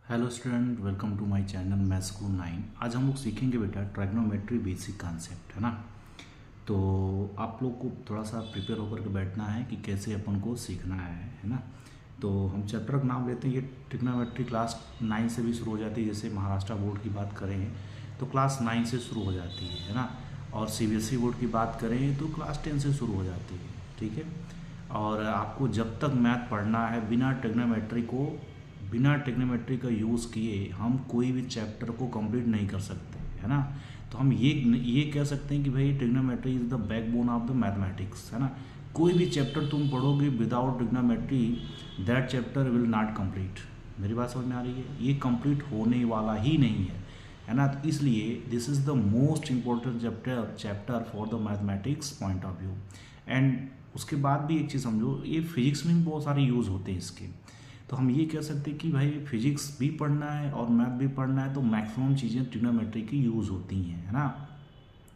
Hello student, welcome to my channel maths school 9। आज हम लोग सीखेंगे बेटा ट्राइग्नोमेट्री बेसिक कॉन्सेप्ट, है ना। तो आप लोग को थोड़ा सा प्रिपेयर होकर के बैठना है कि कैसे अपन को सीखना है ना। तो हम चैप्टर का नाम लेते हैं, ये ट्रिग्नोमेट्री क्लास 9 से भी शुरू हो जाती है। जैसे महाराष्ट्र बोर्ड की बात करें तो क्लास 9 से शुरू हो जाती है ना। और सीबीएसई बोर्ड की बात करें तो क्लास 10 से शुरू हो जाती है, ठीक है। और आपको जब तक मैथ पढ़ना है, बिना ट्रिग्नोमेट्री का यूज़ किए हम कोई भी चैप्टर को कंप्लीट नहीं कर सकते, है ना। तो हम ये कह सकते हैं कि भाई trigonometry is the backbone of the mathematics, है ना। कोई भी चैप्टर तुम पढ़ोगे without trigonometry, that chapter will not complete. मेरी बात समझ में आ रही है? ये कंप्लीट होने वाला ही नहीं है ना। तो इसलिए this is the most important chapter for the mathematics point of view. And उसके बाद भी एक चीज़ समझो, ये फिजिक्स में भी बहुत सारे यूज़ होते हैं इसके। तो हम ये कह सकते हैं कि भाई फिजिक्स भी पढ़ना है और मैथ भी पढ़ना है तो मैक्सिमम चीज़ें ट्रिग्नोमेट्री की यूज़ होती हैं, है ना।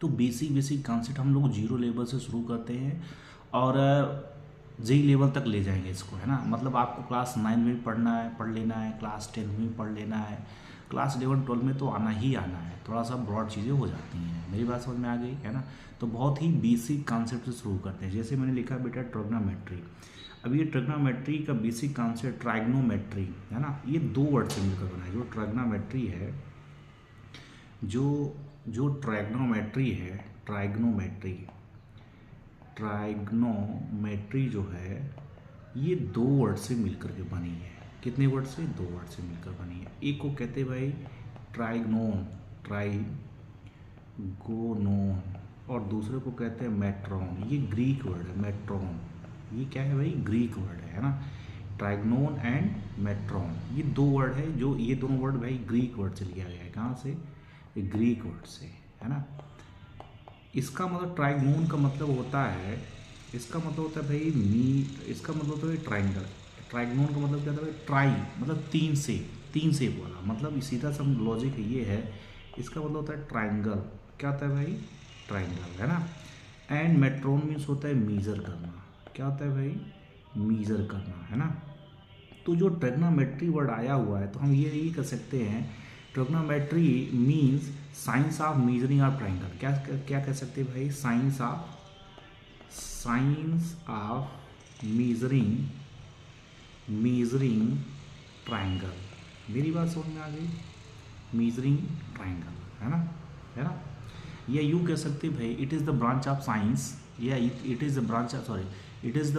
तो बेसिक कॉन्सेप्ट हम लोग जीरो लेवल से शुरू करते हैं और जेई लेवल तक ले जाएंगे इसको, है ना। मतलब आपको क्लास 9 में भी पढ़ लेना है, क्लास 10 में भी पढ़ लेना है, क्लास 11 12 में तो आना ही आना है। थोड़ा सा ब्रॉड चीज़ें हो जाती हैं। मेरी बात समझ में आ गई, है ना। तो बहुत ही बेसिक कॉन्सेप्ट से शुरू करते हैं। जैसे मैंने लिखा बेटा ट्रिग्नोमेट्री। अब ये ट्रिग्नोमेट्री का बेसिक कॉन्सेप्ट ट्राइग्नोमेट्री, है ना। ये दो वर्ड से मिलकर बना है। जो ट्रिग्नोमेट्री है, जो ट्राइग्नोमेट्री जो है, ये दो वर्ड से मिलकर के बनी है। कितने वर्ड से? दो वर्ड से मिलकर बनी है। एक को कहते हैं भाई ट्राइगोनोन, और दूसरे को कहते हैं मेट्रॉन। ये ग्रीक वर्ड है मेट्रॉन। ये क्या है भाई? ग्रीक वर्ड है ना। ट्राइग्नोन एंड मेट्रॉन, ये दो वर्ड है। जो ये दोनों वर्ड भाई ग्रीक वर्ड से लिया गया है। कहाँ से? ग्रीक वर्ड से, है ना। इसका मतलब ट्राइग्नोन का मतलब होता है, इसका मतलब होता है भाई इसका मतलब होता है ट्राइंगल। ट्राइग्नोन का मतलब क्या होता है? ट्राई मतलब तीन से वाला, मतलब सीधा सा लॉजिक ये है। इसका मतलब होता है ट्राइंगल। क्या होता है भाई? ट्राइंगल, है ना। एंड मेट्रोन मीन्स होता है मीजर करना। क्या होता है भाई? मीजर करना, है ना। तो जो ट्रिग्नोमेट्री वर्ड आया हुआ है, तो हम ये कह सकते हैं trigonometry means science of measuring of triangle. क्या क्या कह सकते हैं भाई? Science of measuring triangle. मेरी बात समझ में आ गई? मेजरिंग ट्राइंगल, है ना, है ना। या यूँ कह सकते हैं भाई it is the branch of science, या it is the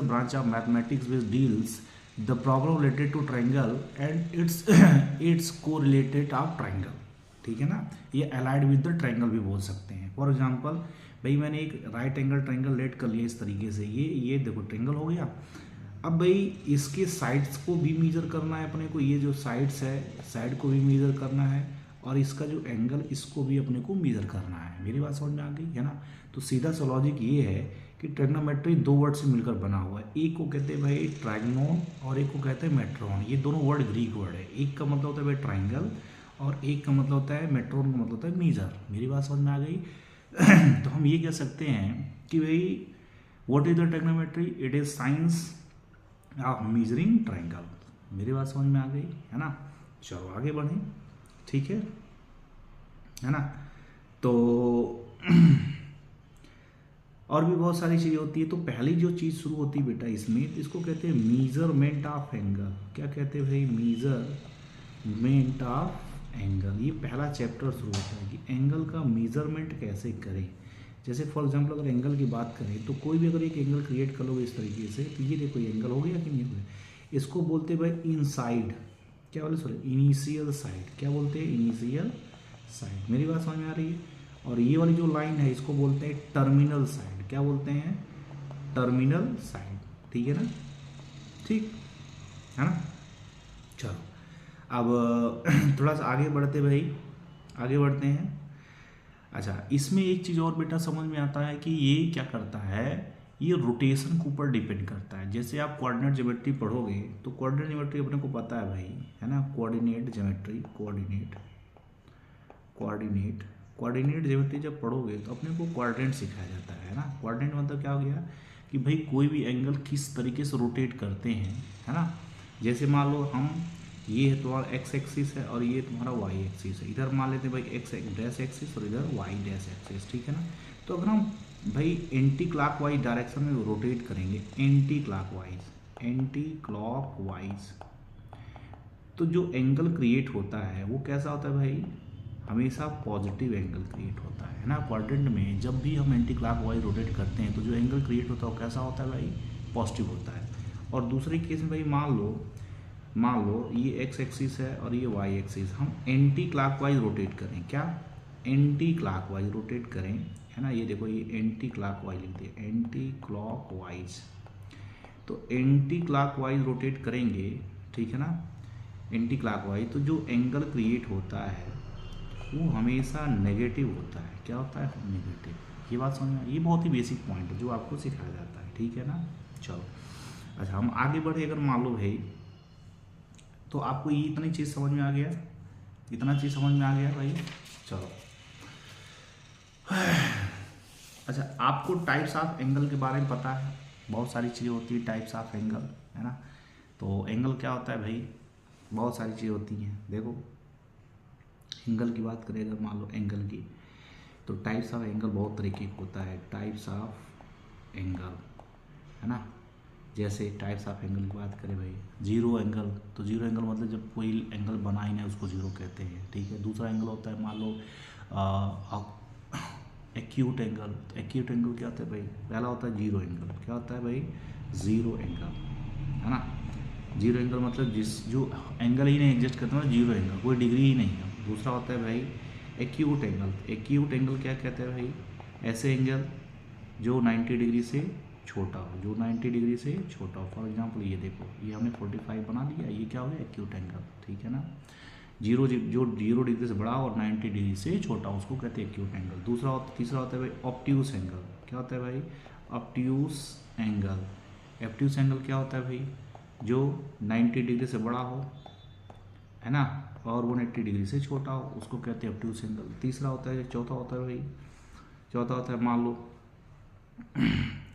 branch of mathematics which deals the problem related to triangle and its correlated of triangle, ठीक है ना। ये अलाइड विद द ट्राइंगल भी बोल सकते हैं। फॉर एग्जांपल भाई मैंने एक राइट एंगल ट्राइंगल लेट कर लिया इस तरीके से, ये देखो ट्राइंगल हो गया। अब भाई इसके साइड्स को भी मेजर करना है अपने को। ये जो साइड्स है, साइड को भी मेजर करना है, और इसका जो एंगल, इसको भी अपने को मेजर करना है। मेरी बात समझ में आ गई, है ना। तो सीधा सा लॉजिक ये है कि ट्रिग्नोमेट्री दो वर्ड से मिलकर बना हुआ है। एक को कहते हैं भाई ट्राइग्नोन और एक को कहते हैं मेट्रॉन। ये दोनों वर्ड ग्रीक वर्ड है। एक का मतलब होता है भाई ट्राइंगल और एक का मतलब होता है मेट्रॉन, का मतलब होता है मीजर। मेरी बात समझ में आ गई। तो हम ये कह सकते हैं कि भाई what is the trigonometry? It is science of measuring triangle. मेरी बात समझ में आ गई, है ना। चलो आगे बढ़ें, ठीक है ना। तो और भी बहुत सारी चीज़ें होती है। तो पहली जो चीज़ शुरू होती है बेटा इसमें, इसको कहते हैं मीजरमेंट ऑफ एंगल। क्या कहते हैं भाई? Measurement of angle. ये पहला चैप्टर शुरू होता है कि एंगल का मेजरमेंट कैसे करें। जैसे फॉर एग्जांपल अगर एंगल की बात करें तो कोई भी अगर एक एंगल क्रिएट कर लोगे इस तरीके से, तो ये देखो एंगल हो गया कि नहीं हो गया। इसको बोलते हैं भाई इनसाइड, क्या बोले सॉरी, इनिशियल साइड। क्या बोलते हैं? Initial side. मेरी बात समझ में आ रही है। और ये वाली जो लाइन है इसको बोलते हैं टर्मिनल साइड। क्या बोलते हैं? टर्मिनल साइड, ठीक है ना। ठीक है ना। चलो अब थोड़ा सा आगे बढ़ते हैं। अच्छा, इसमें एक चीज़ और बेटा समझ में आता है कि ये क्या करता है, ये रोटेशन के ऊपर डिपेंड करता है। जैसे आप कोऑर्डिनेट ज्योमेट्री पढ़ोगे तो कोऑर्डिनेट ज्योमेट्री अपने को पता है भाई, है ना। कोऑर्डिनेट ज्योमेट्री जब पढ़ोगे तो अपने को कोऑर्डिनेट सिखाया जाता है ना। कोऑर्डिनेट मतलब क्या हो गया कि भाई कोई भी एंगल किस तरीके से रोटेट करते हैं, है ना। जैसे मान लो हम ये है तुम्हारा एक्स एक्सिस है और ये तुम्हारा वाई एक्सिस है। इधर मान लेते हैं भाई एक्स डैश एक्सिस और इधर वाई डैश एक्सिस, ठीक है ना। तो अगर हम भाई एंटी क्लॉकवाइज डायरेक्शन में रोटेट करेंगे, एंटी क्लॉकवाइज, तो जो एंगल क्रिएट होता है वो कैसा होता है भाई, हमेशा पॉजिटिव एंगल क्रिएट होता है ना। क्वाड्रेंट में जब भी हम एंटी क्लॉकवाइज रोटेट करते हैं तो जो एंगल क्रिएट होता है वो कैसा होता है भाई, पॉजिटिव होता है। और दूसरे केस में भाई मान लो ये एक्स एक्सिस है और ये वाई एक्सिस, हम एंटी क्लॉकवाइज रोटेट करें, क्या एंटी क्लॉकवाइज रोटेट करें, है ना। ये देखो ये एंटी क्लॉकवाइज लिख दिया, एंटी क्लॉकवाइज। तो एंटी क्लॉकवाइज रोटेट करेंगे, ठीक है ना, एंटी क्लॉकवाइज, तो जो एंगल क्रिएट होता है वो हमेशा नेगेटिव होता है। क्या होता है, नेगेटिव। ये बात समझ में, ये बहुत ही बेसिक पॉइंट है जो आपको सिखाया जाता है, ठीक है ना। चलो अच्छा हम आगे बढ़े। अगर मान लो भाई, तो आपको ये इतनी चीज़ समझ में आ गया, इतना चीज़ समझ में आ गया भाई। चलो अच्छा, आपको टाइप्स ऑफ एंगल के बारे में पता है, बहुत सारी चीज़ें होती है टाइप्स ऑफ एंगल, है ना। तो एंगल क्या होता है भाई, बहुत सारी चीज़ें होती हैं। देखो एंगल की बात करें अगर मान लो एंगल की, तो टाइप्स ऑफ एंगल बहुत तरीके का होता है, टाइप्स ऑफ एंगल, है ना। जैसे टाइप्स ऑफ एंगल की बात करें भाई, जीरो एंगल, तो जीरो एंगल मतलब जब कोई एंगल बना ही नहीं उसको जीरो कहते हैं, ठीक है। दूसरा एंगल होता है मान लो एक्यूट एंगल। तो एक्यूट एंगल क्या होता है भाई, पहला होता है जीरो एंगल, क्या होता है भाई, जीरो एंगल, है ना। जीरो एंगल मतलब जो एंगल ही नहीं एग्जिस्ट करता है जीरो एंगल, कोई डिग्री ही नहीं है। दूसरा होता है भाई एक्यूट एंगल। एक्यूट एंगल क्या कहते हैं भाई, ऐसे एंगल जो 90 डिग्री से छोटा हो, जो 90 डिग्री से छोटा हो। फॉर एग्जांपल ये देखो, ये हमने 45 बना दिया, ये क्या हो गया, एक्यूट एंगल, ठीक है ना। जो 0 डिग्री से बड़ा हो और 90 डिग्री से छोटा हो उसको कहते हैं एक्यूट एंगल। तीसरा होता है भाई ऑब्ट्यूस एंगल। क्या होता है भाई, ऑब्ट्यूस एंगल। ऑब्ट्यूस एंगल क्या होता है भाई, जो 90 डिग्री से बड़ा हो, है ना, और 180 डिग्री से छोटा हो उसको कहते हैं ऑब्ट्यूस एंगल। तीसरा होता है, चौथा होता है भाई, चौथा होता है मान लो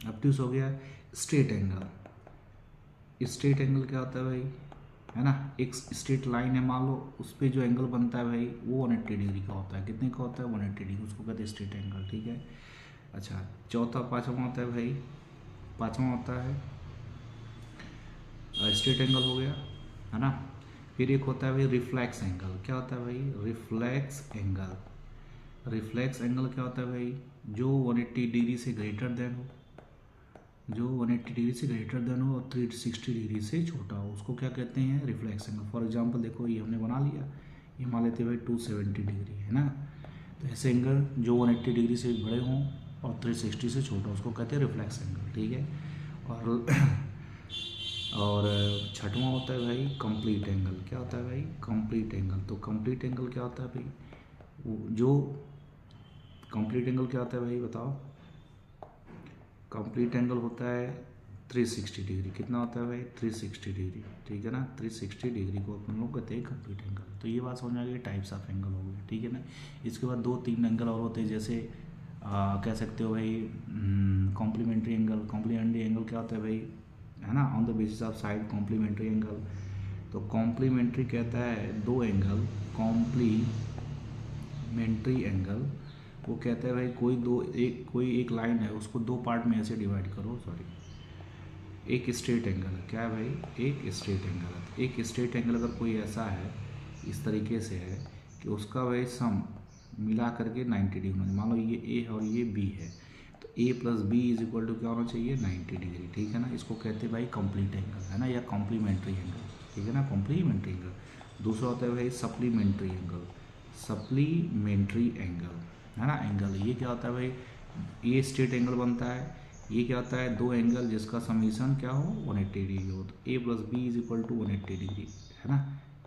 ऑब्ट्यूस हो गया स्ट्रेट एंगल। स्ट्रेट एंगल क्या होता है भाई, है ना, एक स्ट्रेट लाइन है मान लो, उस पर जो एंगल बनता है भाई वो 180 डिग्री का होता है। कितने का होता है, 180 डिग्री, उसको कहते हैं स्ट्रेट एंगल, ठीक है। अच्छा पाँचवा होता है भाई, पाँचवा होता है स्ट्रेट एंगल हो गया, है ना। फिर एक होता है भाई रिफ्लेक्स एंगल। क्या होता है भाई, रिफ्लेक्स एंगल। रिफ्लेक्स एंगल क्या होता है भाई, जो 180 डिग्री से ग्रेटर देन हो, जो 180 डिग्री से ग्रेटर देन हो और 360 डिग्री से छोटा हो उसको क्या कहते हैं, रिफ्लेक्स एंगल। फॉर एग्जांपल देखो ये हमने बना लिया, ये मान लेते हैं भाई 270 डिग्री, है ना। तो ऐसे एंगल जो 180 डिग्री से बड़े हों और 360 से छोटा उसको कहते हैं रिफ्लेक्स एंगल, ठीक है। और छठवां होता है भाई कंप्लीट एंगल। क्या होता है भाई, कंप्लीट एंगल। तो कंप्लीट एंगल क्या होता है भाई, जो कंप्लीट एंगल क्या होता है भाई बताओ, कंप्लीट एंगल होता है 360 डिग्री। कितना होता है भाई, 360 डिग्री, ठीक है ना। 360 डिग्री को अपन लोग कहते हैं कंप्लीट एंगल। तो ये बात समझ आ गई, टाइप्स ऑफ एंगल हो गए, ठीक है ना। इसके बाद 2-3 एंगल और होते हैं, जैसे कह सकते हो भाई कॉम्प्लीमेंट्री एंगल। कॉम्प्लीमेंट्री एंगल क्या होता है भाई, है ना, on the basis of side complementary angle. तो कॉम्प्लीमेंट्री कहता है दो एंगल, कॉम्प्लीमेंट्री एंगल वो कहता है भाई कोई एक लाइन है उसको दो पार्ट में ऐसे डिवाइड करो, सॉरी एक स्ट्रेट एंगल है। क्या है भाई, एक स्ट्रेट एंगल है। एक स्ट्रेट एंगल अगर कोई ऐसा है, इस तरीके से है कि उसका भाई सम मिला करके 90 डिग्री, मान लो ये ए और ये बी है, तो A plus B is equal to क्या होना चाहिए, 90 डिग्री, ठीक है ना। इसको कहते हैं भाई कंप्लीट एंगल, है ना, या कॉम्प्लीमेंट्री एंगल, ठीक है ना, कॉम्प्लीमेंट्री एंगल। दूसरा होता है भाई सप्लीमेंट्री एंगल। सप्लीमेंट्री एंगल, है ना, एंगल। ये क्या होता है भाई, ये स्ट्रेट एंगल बनता है, ये क्या होता है, दो एंगल जिसका समीशन क्या हो 180 डिग्री हो, तो A plus B is equal to 180 degree, है ना।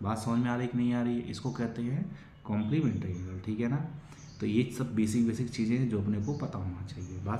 बात समझ में आ रही कि नहीं आ रही है, इसको कहते हैं कॉम्प्लीमेंट्री एंगल, ठीक है ना। तो ये सब बेसिक चीज़ें हैं जो अपने को पता होना चाहिए। बात